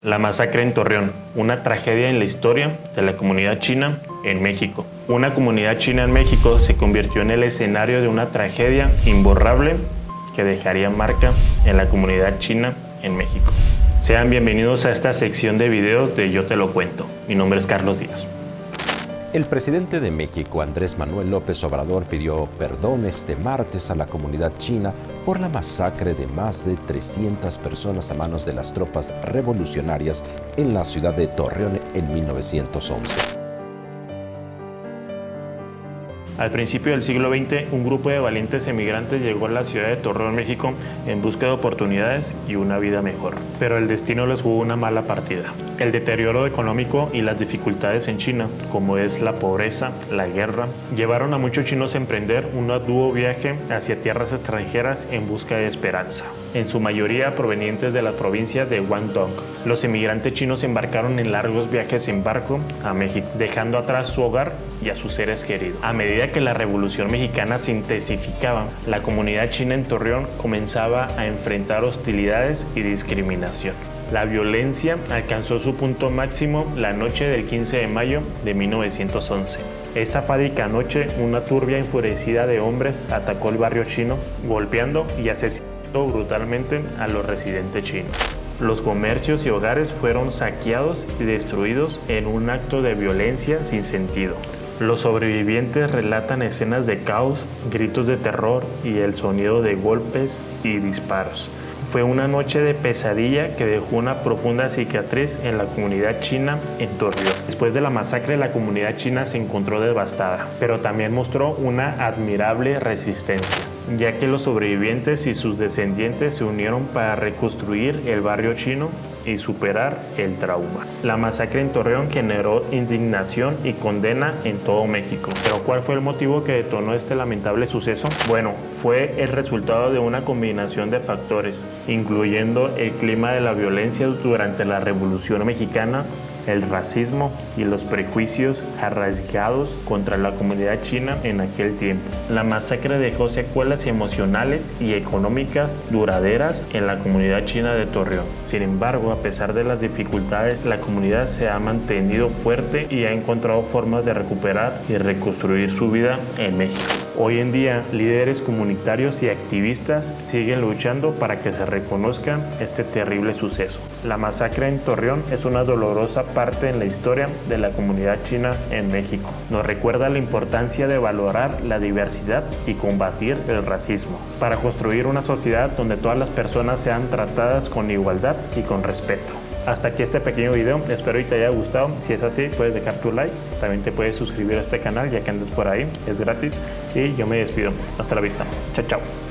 La masacre en Torreón, una tragedia en la historia de la comunidad china en México. Una comunidad china en México se convirtió en el escenario de una tragedia imborrable que dejaría marca en la comunidad china en México. Sean bienvenidos a esta sección de videos de Yo Te Lo Cuento. Mi nombre es Carlos Díaz. El presidente de México, Andrés Manuel López Obrador, pidió perdón este martes a la comunidad china por la masacre de más de 300 personas a manos de las tropas revolucionarias en la ciudad de Torreón en 1911. Al principio del siglo XX, un grupo de valientes emigrantes llegó a la ciudad de Torreón, México, en busca de oportunidades y una vida mejor. Pero el destino les jugó una mala partida. El deterioro económico y las dificultades en China, como es la pobreza, la guerra, llevaron a muchos chinos a emprender un arduo viaje hacia tierras extranjeras en busca de esperanza, en su mayoría provenientes de la provincia de Guangdong. Los emigrantes chinos embarcaron en largos viajes en barco a México, dejando atrás su hogar y a sus seres queridos. A medida que la Revolución Mexicana se intensificaba, la comunidad china en Torreón comenzaba a enfrentar hostilidades y discriminación. La violencia alcanzó su punto máximo la noche del 15 de mayo de 1911. Esa fatídica noche, una turbia enfurecida de hombres atacó el barrio chino, golpeando y asesinando brutalmente a los residentes chinos. Los comercios y hogares fueron saqueados y destruidos en un acto de violencia sin sentido. Los sobrevivientes relatan escenas de caos, gritos de terror y el sonido de golpes y disparos. Fue una noche de pesadilla que dejó una profunda cicatriz en la comunidad china en Torreón. Después de la masacre, la comunidad china se encontró devastada, pero también mostró una admirable resistencia, ya que los sobrevivientes y sus descendientes se unieron para reconstruir el barrio chino y superar el trauma. La masacre en Torreón generó indignación y condena en todo México. ¿Pero cuál fue el motivo que detonó este lamentable suceso? Bueno, fue el resultado de una combinación de factores, incluyendo el clima de la violencia durante la Revolución Mexicana, el racismo y los prejuicios arraigados contra la comunidad china en aquel tiempo. La masacre dejó secuelas emocionales y económicas duraderas en la comunidad china de Torreón. Sin embargo, a pesar de las dificultades, la comunidad se ha mantenido fuerte y ha encontrado formas de recuperar y reconstruir su vida en México. Hoy en día, líderes comunitarios y activistas siguen luchando para que se reconozca este terrible suceso. La masacre en Torreón es una dolorosa parte en la historia de la comunidad china en México. Nos recuerda la importancia de valorar la diversidad y combatir el racismo, para construir una sociedad donde todas las personas sean tratadas con igualdad y con respeto. Hasta aquí este pequeño video, espero que te haya gustado. Si es así, puedes dejar tu like, también te puedes suscribir a este canal ya que andes por ahí, es gratis y yo me despido. Hasta la vista, chao chao.